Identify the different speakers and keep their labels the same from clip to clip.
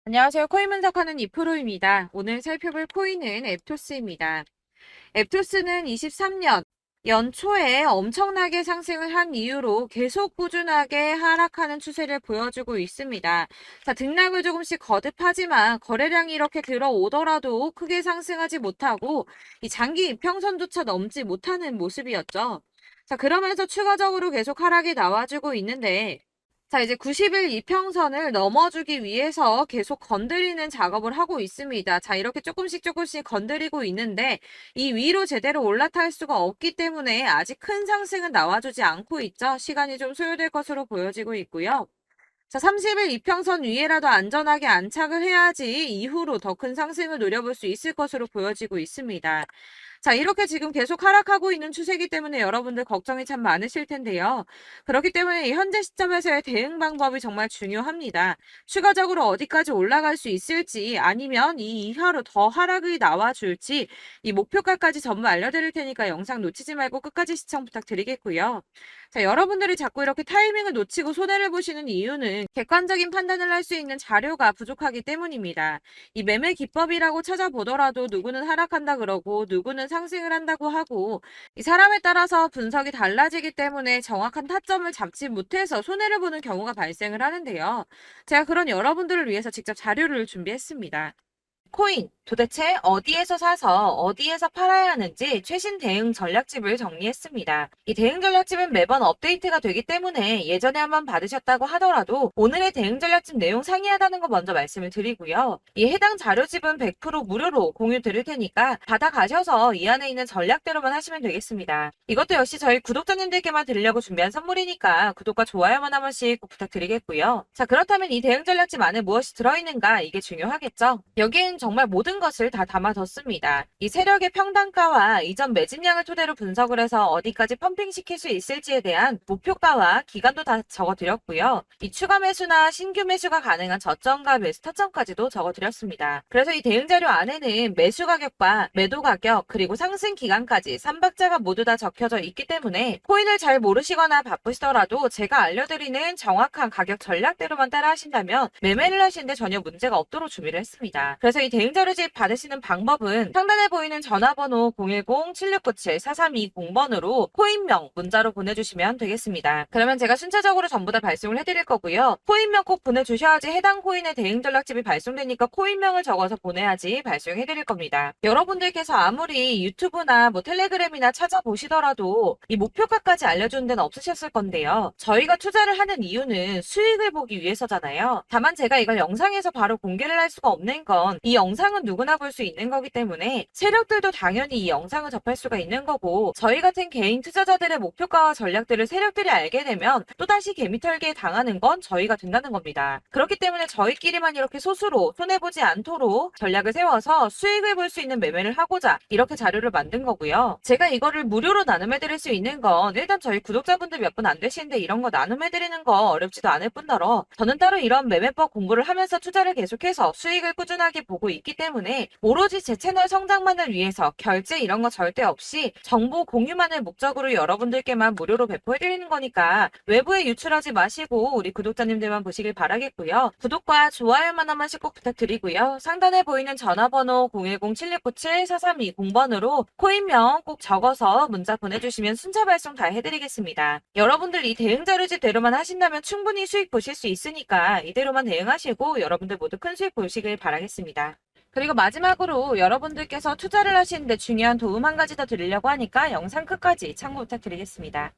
Speaker 1: 안녕하세요. 코인 분석하는 이프로입니다. 오늘 살펴볼 코인은 앱토스입니다. 앱토스는 23년 연초에 엄청나게 상승을 한 이후로 계속 꾸준하게 하락하는 추세를 보여주고 있습니다. 자, 등락을 조금씩 거듭하지만 거래량이 이렇게 들어오더라도 크게 상승하지 못하고 이 장기 이평선조차 넘지 못하는 모습이었죠. 자, 그러면서 추가적으로 계속 하락이 나와주고 있는데 자, 이제 90일 이평선을 넘어주기 위해서 계속 건드리는 작업을 하고 있습니다. 자, 이렇게 조금씩 건드리고 있는데 이 위로 제대로 올라탈 수가 없기 때문에 아직 큰 상승은 나와주지 않고 있죠. 시간이 좀 소요될 것으로 보여지고 있고요. 자, 30일 이평선 위에라도 안전하게 안착을 해야지 이후로 더 큰 상승을 노려볼 수 있을 것으로 보여지고 있습니다. 자, 이렇게 지금 계속 하락하고 있는 추세이기 때문에 여러분들 걱정이 참 많으실 텐데요. 그렇기 때문에 이 현재 시점에서의 대응 방법이 정말 중요합니다. 추가적으로 어디까지 올라갈 수 있을지 아니면 이 이하로 더 하락이 나와줄지 이 목표가까지 전부 알려드릴 테니까 영상 놓치지 말고 끝까지 시청 부탁드리겠고요. 자, 여러분들이 자꾸 이렇게 타이밍을 놓치고 손해를 보시는 이유는 객관적인 판단을 할 수 있는 자료가 부족하기 때문입니다. 이 매매 기법이라고 찾아보더라도 누구는 하락한다 그러고 누구는 상승을 한다고 하고 이 사람에 따라서 분석이 달라지기 때문에 정확한 타점을 잡지 못해서 손해를 보는 경우가 발생을 하는데요. 제가 그런 여러분들을 위해서 직접 자료를 준비했습니다. 코인, 도대체 어디에서 사서 어디에서 팔아야 하는지 최신 대응 전략집을 정리했습니다. 이 대응 전략집은 매번 업데이트가 되기 때문에 예전에 한번 받으셨다고 하더라도 오늘의 대응 전략집 내용 상이하다는 거 먼저 말씀을 드리고요. 이 해당 자료집은 100% 무료로 공유 드릴 테니까 받아가셔서 이 안에 있는 전략대로만 하시면 되겠습니다. 이것도 역시 저희 구독자님들께만 드리려고 준비한 선물이니까 구독과 좋아요만 한 번씩 꼭 부탁드리겠고요. 자, 그렇다면 이 대응 전략집 안에 무엇이 들어있는가 이게 중요하겠죠? 여기엔 정말 모든 것을 다 담아뒀습니다. 이 세력의 평단가와 이전 매집량을 토대로 분석을 해서 어디까지 펌핑시킬 수 있을지에 대한 목표가와 기간도 다 적어드렸고요. 이 추가 매수나 신규 매수가 가능한 저점과 매수 타점까지도 적어드렸습니다. 그래서 이 대응 자료 안에는 매수 가격과 매도 가격 그리고 상승 기간까지 3박자가 모두 다 적혀져 있기 때문에 코인을 잘 모르시거나 바쁘시더라도 제가 알려드리는 정확한 가격 전략대로만 따라 하신다면 매매를 하시는데 전혀 문제가 없도록 준비를 했습니다. 그래서 이 대응 자료집 받으시는 방법은 상단에 보이는 전화번호 010-7697-4320번으로 코인명 문자로 보내주시면 되겠습니다. 그러면 제가 순차적으로 전부 다 발송을 해드릴 거고요. 코인명 꼭 보내주셔야지 해당 코인의 대응 전략집이 발송되니까 코인명을 적어서 보내야지 발송해드릴 겁니다. 여러분들께서 아무리 유튜브나 텔레그램이나 찾아보시더라도 이 목표가까지 알려주는 데는 없으셨을 건데요. 저희가 투자를 하는 이유는 수익을 보기 위해서잖아요. 다만 제가 이걸 영상에서 바로 공개를 할 수가 없는 건 이 영상은 누구나 볼 수 있는 거기 때문에 세력들도 당연히 이 영상을 접할 수가 있는 거고 저희 같은 개인 투자자들의 목표가와 전략들을 세력들이 알게 되면 또다시 개미털기에 당하는 건 저희가 된다는 겁니다. 그렇기 때문에 저희끼리만 이렇게 소수로 손해보지 않도록 전략을 세워서 수익을 볼 수 있는 매매를 하고자 이렇게 자료를 만든 거고요. 제가 이거를 무료로 나눔해드릴 수 있는 건 일단 저희 구독자분들 몇 분 안 되시는데 이런 거 나눔해드리는 거 어렵지도 않을 뿐더러 저는 따로 이런 매매법 공부를 하면서 투자를 계속해서 수익을 꾸준하게 보고 있기 때문에 오로지 제 채널 성장만을 위해서 결제 이런 거 절대 없이 정보 공유만을 목적으로 여러분들께만 무료로 배포해드리는 거니까 외부에 유출하지 마시고 우리 구독자님들만 보시길 바라겠고요. 구독과 좋아요만 한 번씩 꼭 부탁드리고요. 상단에 보이는 전화번호 010-7697-4320번으로 코인명 꼭 적어서 문자 보내주시면 순차 발송 다 해드리겠습니다. 여러분들 이 대응 자료집대로만 하신다면 충분히 수익 보실 수 있으니까 이대로만 대응하시고 여러분들 모두 큰 수익 보시길 바라겠습니다. 그리고 마지막으로 여러분들께서 투자를 하시는데 중요한 도움 한 가지 더 드리려고 하니까 영상 끝까지 참고 부탁드리겠습니다.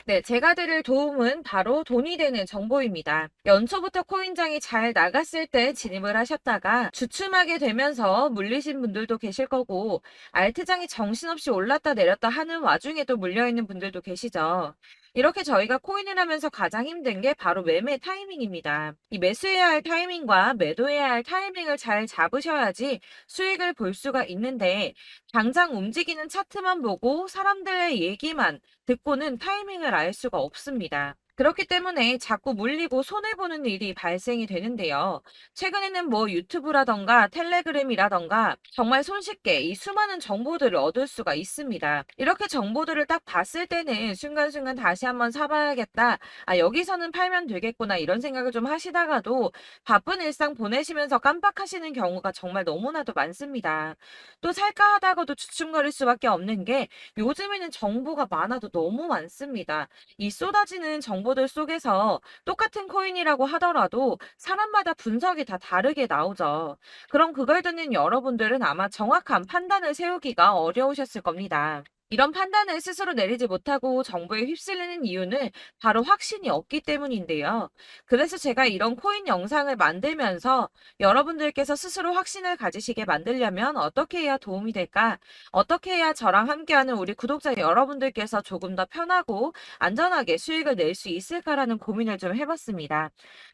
Speaker 1: 네, 제가 드릴 도움은 바로 돈이 되는 정보입니다. 연초부터 코인장이 잘 나갔을 때 진입을 하셨다가 주춤하게 되면서 물리신 분들도 계실 거고 알트장이 정신없이 올랐다 내렸다 하는 와중에도 물려있는 분들도 계시죠. 이렇게 저희가 코인을 하면서 가장 힘든 게 바로 매매 타이밍입니다. 이 매수해야 할 타이밍과 매도해야 할 타이밍을 잘 잡으셔야지 수익을 볼 수가 있는데 당장 움직이는 차트만 보고 사람들의 얘기만 듣고는 타이밍을 알 수가 없습니다. 그렇기 때문에 자꾸 물리고 손해보는 일이 발생이 되는데요. 최근에는 뭐 유튜브라던가 텔레그램이라던가 정말 손쉽게 이 수많은 정보들을 얻을 수가 있습니다. 이렇게 정보들을 딱 봤을 때는 순간순간 다시 한번 사봐야겠다. 아, 여기서는 팔면 되겠구나. 이런 생각을 좀 하시다가도 바쁜 일상 보내시면서 깜빡하시는 경우가 정말 너무나도 많습니다. 또 살까 하다가도 주춤거릴 수밖에 없는 게 요즘에는 정보가 많아도 너무 많습니다. 이 쏟아지는 정보들 속에서 똑같은 코인이라고 하더라도 사람마다 분석이 다 다르게 나오죠. 그럼 그걸 듣는 여러분들은 아마 정확한 판단을 세우기가 어려우셨을 겁니다. 이런 판단을 스스로 내리지 못하고 정보에 휩쓸리는 이유는 바로 확신이 없기 때문인데요. 그래서 제가 이런 코인 영상을 만들면서 여러분들께서 스스로 확신을 가지시게 만들려면 어떻게 해야 도움이 될까? 어떻게 해야 저랑 함께하는 우리 구독자 여러분들께서 조금 더 편하고 안전하게 수익을 낼 수 있을까라는 고민을 좀 해봤습니다.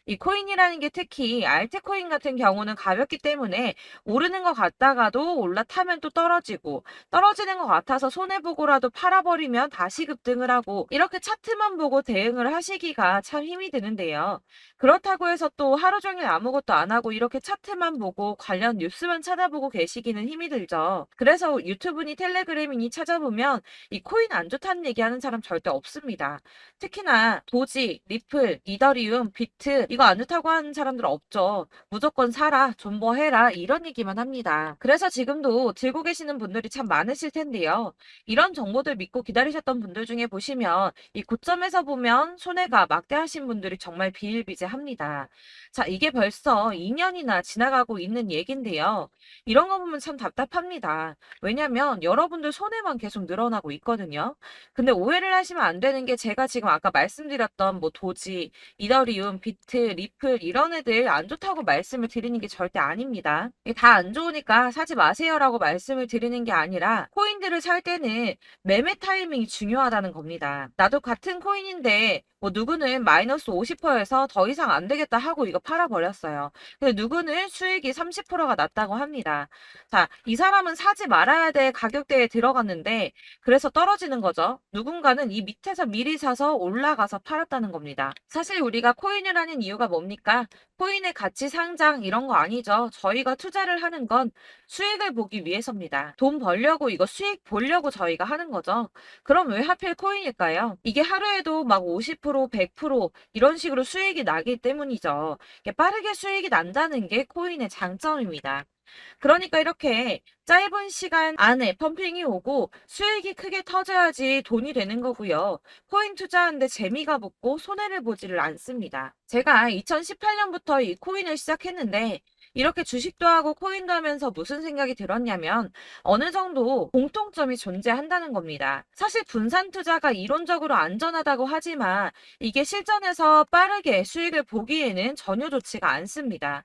Speaker 1: 이 코인이라는 게 특히 알트코인 같은 경우는 가볍기 때문에 오르는 것 같다가도 올라타면 또 떨어지고 떨어지는 것 같아서 손해보고라도 팔아버리면 다시 급등을 하고 이렇게 차트만 보고 대응을 하시기가 참 힘이 드는데요. 그렇다고 해서 또 하루 종일 아무것도 안 하고 이렇게 차트만 보고 관련 뉴스만 찾아보고 계시기는 힘이 들죠. 그래서 유튜브니 텔레그램이니 찾아보면 이 코인 안 좋다는 얘기하는 사람 절대 없습니다. 특히나 도지, 리플, 이더리움, 비트 이거 안 좋다고 하는 사람들 없죠. 무조건 사라, 존버해라 이런 얘기만 합니다. 그래서 지금도 들고 계시는 분들이 참 많으실 텐데요. 이런 정보들 믿고 기다리셨던 분들 중에 보시면 이 고점에서 보면 손해가 막대하신 분들이 정말 비일비재합니다. 자, 이게 벌써 2년이나 지나가고 있는 얘긴데요. 이런 거 보면 참 답답합니다. 왜냐면 여러분들 손해만 계속 늘어나고 있거든요. 근데 오해를 하시면 안 되는 게 제가 지금 아까 말씀드렸던 뭐 도지, 이더리움, 비트, 리플 이런 애들 안 좋다고 말씀을 드리는 게 절대 아닙니다. 다 안 좋으니까 사지 마세요라고 말씀을 드리는 게 아니라 코인들을 살 때는 매매 타이밍이 중요하다는 겁니다. 나도 같은 코인인데 뭐 누구는 마이너스 50%에서 더 이상 안 되겠다 하고 이거 팔아버렸어요. 근데 누구는 수익이 30%가 났다고 합니다. 자, 이 사람은 사지 말아야 될 가격대에 들어갔는데 그래서 떨어지는 거죠. 누군가는 이 밑에서 미리 사서 올라가서 팔았다는 겁니다. 사실 우리가 코인을 하는 이유가 뭡니까? 코인의 가치 상장 이런 거 아니죠. 저희가 투자를 하는 건 수익을 보기 위해서입니다. 돈 벌려고 이거 수익 보려고 저희가 하는 거죠. 그럼 왜 하필 코인일까요? 이게 하루에도 막 50%, 100% 이런 식으로 수익이 나기 때문이죠. 이게 빠르게 수익이 난다는 게 코인의 장점입니다. 그러니까 이렇게 짧은 시간 안에 펌핑이 오고 수익이 크게 터져야지 돈이 되는 거고요. 코인 투자하는데 재미가 붙고 손해를 보지를 않습니다. 제가 2018년부터 이 코인을 시작했는데 이렇게 주식도 하고 코인도 하면서 무슨 생각이 들었냐면 어느 정도 공통점이 존재한다는 겁니다. 사실 분산 투자가 이론적으로 안전하다고 하지만 이게 실전에서 빠르게 수익을 보기에는 전혀 좋지가 않습니다.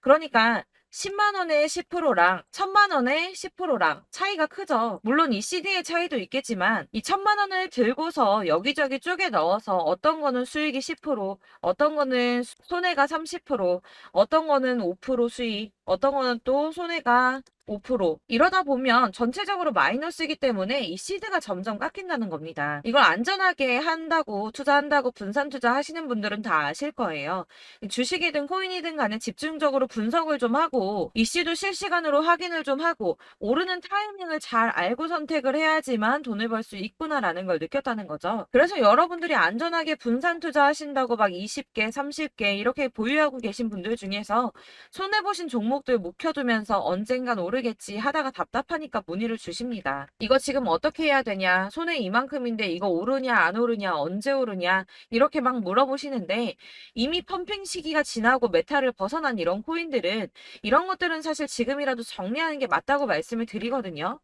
Speaker 1: 그러니까 10만 원에 10%랑 1000만 원에 10%랑 차이가 크죠. 물론 이 CD의 차이도 있겠지만 이 1000만 원을 들고서 여기저기 쪼개 넣어서 어떤 거는 수익이 10%, 어떤 거는 손해가 30%, 어떤 거는 5% 수익, 어떤 거는 또 손해가 5% 이러다 보면 전체적으로 마이너스이기 때문에 이 시드가 점점 깎인다는 겁니다. 이걸 안전하게 한다고 투자한다고 분산 투자하시는 분들은 다 아실 거예요. 주식이든 코인이든 간에 집중적으로 분석을 좀 하고 이슈도 실시간으로 확인을 좀 하고 오르는 타이밍을 잘 알고 선택을 해야지만 돈을 벌 수 있구나라는 걸 느꼈다는 거죠. 그래서 여러분들이 안전하게 분산 투자하신다고 막 20개, 30개 이렇게 보유하고 계신 분들 중에서 손해보신 종목들 묵혀두면서 언젠간 오르겠지 하다가 답답하니까 문의를 주십니다. 이거 지금 어떻게 해야 되냐? 손해 이만큼인데 이거 오르냐 안 오르냐 언제 오르냐 이렇게 막 물어보시는데 이미 펌핑 시기가 지나고 메타를 벗어난 이런 코인들은 이런 것들은 사실 지금이라도 정리하는 게 맞다고 말씀을 드리거든요.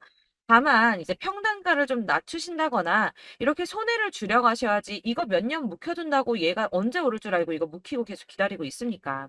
Speaker 1: 다만 이제 평단가를 좀 낮추신다거나 이렇게 손해를 줄여가셔야지 이거 몇 년 묵혀둔다고 얘가 언제 오를 줄 알고 이거 묵히고 계속 기다리고 있습니까?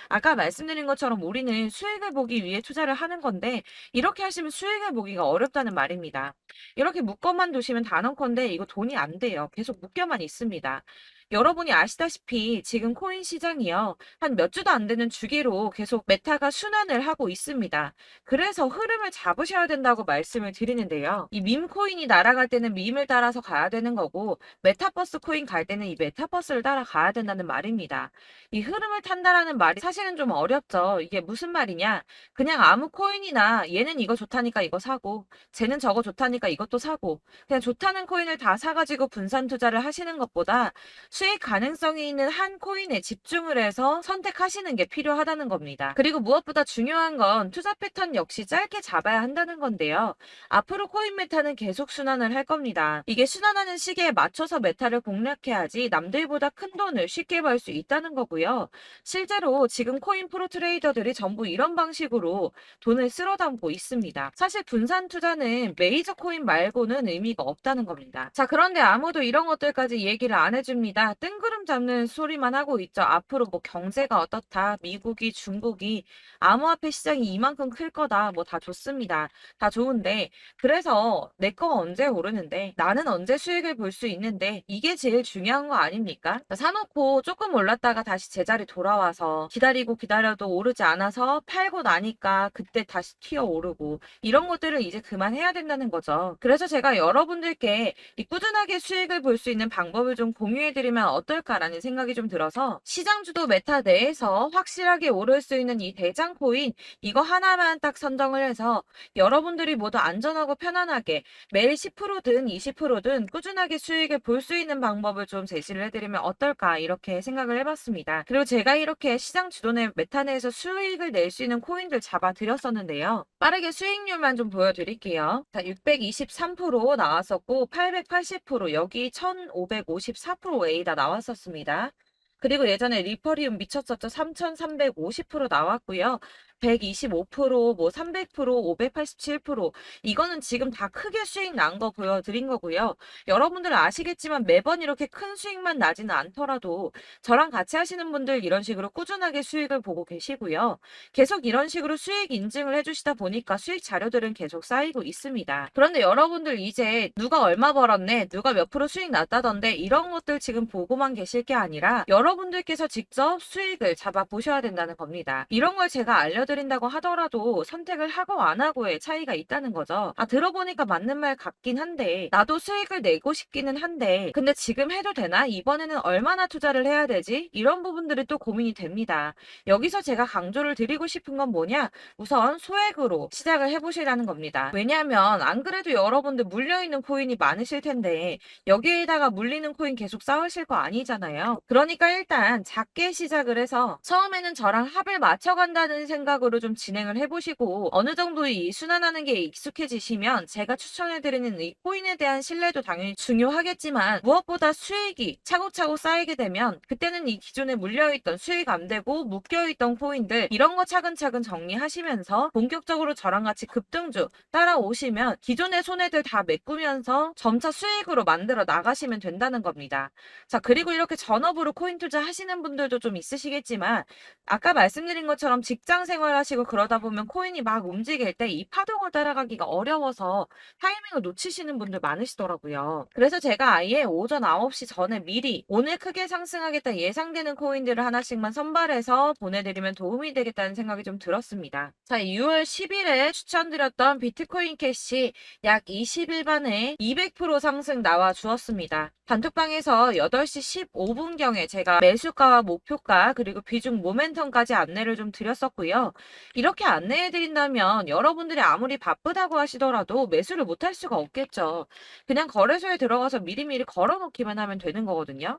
Speaker 1: 아까 말씀드린 것처럼 우리는 수익을 보기 위해 투자를 하는 건데 이렇게 하시면 수익을 보기가 어렵다는 말입니다. 이렇게 묶어만 두시면 단언컨대 이거 돈이 안 돼요. 계속 묶여만 있습니다. 여러분이 아시다시피 지금 코인 시장이요. 한 몇 주도 안 되는 주기로 계속 메타가 순환을 하고 있습니다. 그래서 흐름을 잡으셔야 된다고 말씀을 드리는데요. 이 밈 코인이 날아갈 때는 밈을 따라서 가야 되는 거고 메타버스 코인 갈 때는 이 메타버스를 따라가야 된다는 말입니다. 이 흐름을 탄다라는 말이 사실은 좀 어렵죠. 이게 무슨 말이냐? 그냥 아무 코인이나 얘는 이거 좋다니까 이거 사고 쟤는 저거 좋다니까 이것도 사고 그냥 좋다는 코인을 다 사가지고 분산 투자를 하시는 것보다 수익 가능성이 있는 한 코인에 집중을 해서 선택하시는 게 필요하다는 겁니다. 그리고 무엇보다 중요한 건 투자 패턴 역시 짧게 잡아야 한다는 건데요. 앞으로 코인 메타는 계속 순환을 할 겁니다. 이게 순환하는 시기에 맞춰서 메타를 공략해야지 남들보다 큰 돈을 쉽게 벌 수 있다는 거고요. 실제로 지금 코인 프로 트레이더들이 전부 이런 방식으로 돈을 쓸어 담고 있습니다. 사실 분산 투자는 메이저 코인 말고는 의미가 없다는 겁니다. 자, 그런데 아무도 이런 것들까지 얘기를 안 해줍니다. 뜬구름 잡는 소리만 하고 있죠. 앞으로 뭐 경제가 어떻다, 미국이, 중국이, 암호화폐 시장이 이만큼 클 거다, 뭐 다 좋습니다. 다 좋은데, 그래서 내 거가 언제 오르는데, 나는 언제 수익을 볼 수 있는데, 이게 제일 중요한 거 아닙니까? 사놓고 조금 올랐다가 다시 제자리 돌아와서 기다리고 기다려도 오르지 않아서 팔고 나니까 그때 다시 튀어 오르고, 이런 것들을 이제 그만해야 된다는 거죠. 그래서 제가 여러분들께 이 꾸준하게 수익을 볼 수 있는 방법을 좀 공유해드리면 어떨까라는 생각이 좀 들어서 시장주도 메타 내에서 확실하게 오를 수 있는 이 대장 코인 이거 하나만 딱 선정을 해서 여러분들이 모두 안전하고 편안하게 매일 10%든 20%든 꾸준하게 수익을 볼 수 있는 방법을 좀 제시를 해드리면 어떨까 이렇게 생각을 해봤습니다. 그리고 제가 이렇게 시장 주도내 메타 내에서 수익을 낼 수 있는 코인들 잡아드렸었는데요. 빠르게 수익률만 좀 보여드릴게요. 자, 623% 나왔었고 880% 여기 1554%A다 나왔었습니다. 그리고 예전에 리퍼리움 미쳤었죠. 3350% 나왔고요. 125%, 뭐 300%, 587% 이거는 지금 다 크게 수익 난 거 보여드린 거고요. 여러분들 아시겠지만 매번 이렇게 큰 수익만 나지는 않더라도 저랑 같이 하시는 분들 이런 식으로 꾸준하게 수익을 보고 계시고요. 계속 이런 식으로 수익 인증을 해주시다 보니까 수익 자료들은 계속 쌓이고 있습니다. 그런데 여러분들 이제 누가 얼마 벌었네, 누가 몇 프로 수익 났다던데 이런 것들 지금 보고만 계실 게 아니라 여러분들께서 직접 수익을 잡아 보셔야 된다는 겁니다. 이런 걸 제가 알려드린다고 하더라도 선택을 하고 안 하고의 차이가 있다는 거죠. 아, 들어보니까 맞는 말 같긴 한데 나도 수익을 내고 싶기는 한데 근데 지금 해도 되나? 이번에는 얼마나 투자를 해야 되지? 이런 부분들이 또 고민이 됩니다. 여기서 제가 강조를 드리고 싶은 건 뭐냐? 우선 소액으로 시작을 해보시라는 겁니다. 왜냐하면 안 그래도 여러분들 물려있는 코인이 많으실 텐데 여기에다가 물리는 코인 계속 쌓으실 거 아니잖아요. 그러니까 일단 작게 시작을 해서 처음에는 저랑 합을 맞춰간다는 생각으로 좀 진행을 해보시고 어느 정도 이 순환하는 게 익숙해지시면 제가 추천해드리는 이 코인에 대한 신뢰도 당연히 중요하겠지만 무엇보다 수익이 차곡차곡 쌓이게 되면 그때는 이 기존에 물려있던 수익 안 되고 묶여있던 코인들 이런 거 차근차근 정리하시면서 본격적으로 저랑 같이 급등주 따라오시면 기존의 손해들 다 메꾸면서 점차 수익으로 만들어 나가시면 된다는 겁니다. 자, 그리고 이렇게 전업으로 코인 투자 하시는 분들도 좀 있으시겠지만 아까 말씀드린 것처럼 직장 생활하시고 그러다 보면 코인이 막 움직일 때 이 파동을 따라가기가 어려워서 타이밍을 놓치시는 분들 많으시더라고요. 그래서 제가 아예 오전 9시 전에 미리 오늘 크게 상승하겠다 예상되는 코인들을 하나씩만 선발해서 보내드리면 도움이 되겠다는 생각이 좀 들었습니다. 자, 6월 10일에 추천드렸던 비트코인 캐시 약 20일 만에 200% 상승 나와 주었습니다. 단톡방에서 8시 15분경에 제가 매수가와 목표가 그리고 비중 모멘텀까지 안내를 좀 드렸었고요. 이렇게 안내해드린다면 여러분들이 아무리 바쁘다고 하시더라도 매수를 못할 수가 없겠죠. 그냥 거래소에 들어가서 미리미리 걸어놓기만 하면 되는 거거든요.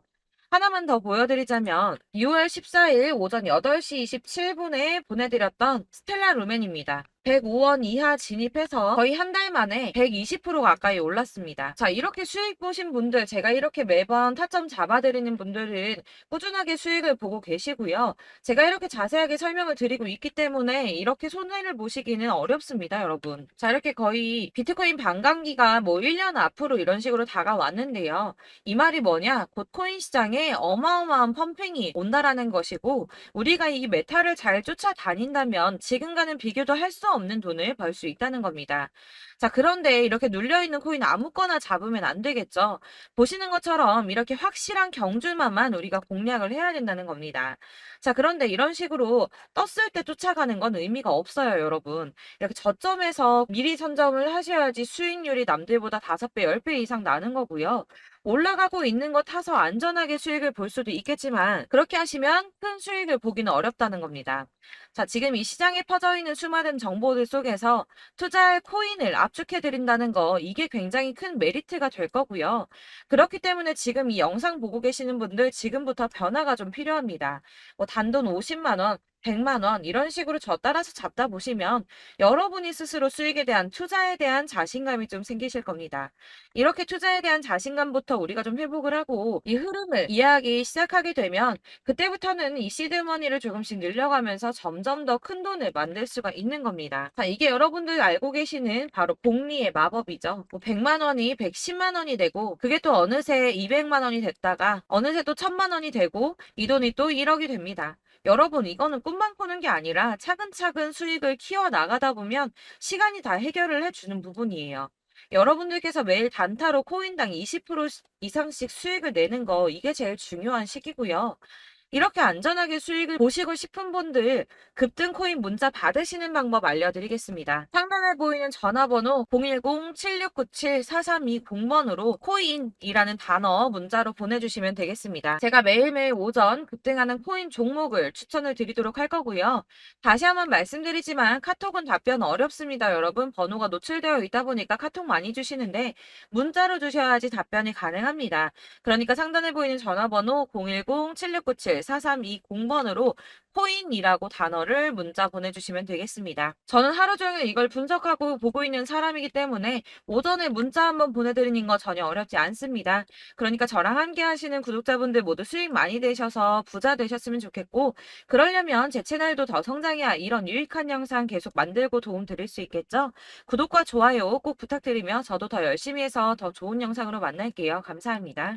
Speaker 1: 하나만 더 보여드리자면 6월 14일 오전 8시 27분에 보내드렸던 스텔라 루멘입니다. 105원 이하 진입해서 거의 한 달 만에 120% 가까이 올랐습니다. 자, 이렇게 수익 보신 분들, 제가 이렇게 매번 타점 잡아드리는 분들은 꾸준하게 수익을 보고 계시고요. 제가 이렇게 자세하게 설명을 드리고 있기 때문에 이렇게 손해를 보시기는 어렵습니다, 여러분. 자, 이렇게 거의 비트코인 반감기가 뭐 1년 앞으로 이런 식으로 다가왔는데요. 이 말이 뭐냐? 곧 코인 시장에 어마어마한 펌핑이 온다라는 것이고 우리가 이 메타를 잘 쫓아다닌다면 지금과는 비교도 할 수 수가 없는 돈을 벌 수 있다는 겁니다. 자, 그런데 이렇게 눌려있는 코인 아무거나 잡으면 안 되겠죠. 보시는 것처럼 이렇게 확실한 경주만만 우리가 공략을 해야 된다는 겁니다. 자, 그런데 이런 식으로 떴을 때 쫓아가는 건 의미가 없어요, 여러분. 이렇게 저점에서 미리 선점을 하셔야지 수익률이 남들보다 5배, 10배 이상 나는 거고요. 올라가고 있는 거 타서 안전하게 수익을 볼 수도 있겠지만 그렇게 하시면 큰 수익을 보기는 어렵다는 겁니다. 자, 지금 이 시장에 퍼져 있는 수많은 정보들 속에서 투자할 코인을 압축해 드린다는 거 이게 굉장히 큰 메리트가 될 거고요. 그렇기 때문에 지금 이 영상 보고 계시는 분들 지금부터 변화가 좀 필요합니다. 뭐 단돈 50만 원, 100만 원 이런 식으로 저 따라서 잡다 보시면 여러분이 스스로 수익에 대한 투자에 대한 자신감이 좀 생기실 겁니다. 이렇게 투자에 대한 자신감부터 우리가 좀 회복을 하고 이 흐름을 이해하기 시작하게 되면 그때부터는 이 시드머니를 조금씩 늘려가면서 점점 더 큰 돈을 만들 수가 있는 겁니다. 자, 이게 여러분들 알고 계시는 바로 복리의 마법이죠. 뭐 100만 원이 110만 원이 되고 그게 또 어느새 200만 원이 됐다가 어느새 또 1000만 원이 되고 이 돈이 또 1억이 됩니다. 여러분, 이거는 꿈만 꾸는 게 아니라 차근차근 수익을 키워 나가다 보면 시간이 다 해결을 해주는 부분이에요. 여러분들께서 매일 단타로 코인당 20% 이상씩 수익을 내는 거 이게 제일 중요한 시기고요. 이렇게 안전하게 수익을 보시고 싶은 분들 급등 코인 문자 받으시는 방법 알려드리겠습니다. 상단에 보이는 전화번호 010-7697-4320번으로 코인이라는 단어 문자로 보내주시면 되겠습니다. 제가 매일매일 오전 급등하는 코인 종목을 추천을 드리도록 할 거고요. 다시 한번 말씀드리지만 카톡은 답변 어렵습니다. 여러분, 번호가 노출되어 있다 보니까 카톡 많이 주시는데 문자로 주셔야지 답변이 가능합니다. 그러니까 상단에 보이는 전화번호 010-7697-4320번으로 코인이라고 단어를 문자 보내주시면 되겠습니다. 저는 하루 종일 이걸 분석하고 보고 있는 사람이기 때문에 오전에 문자 한번 보내드리는 거 전혀 어렵지 않습니다. 그러니까 저랑 함께 하시는 구독자분들 모두 수익 많이 되셔서 부자 되셨으면 좋겠고 그러려면 제 채널도 더 성장해야 이런 유익한 영상 계속 만들고 도움 드릴 수 있겠죠? 구독과 좋아요 꼭 부탁드리며 저도 더 열심히 해서 더 좋은 영상으로 만날게요. 감사합니다.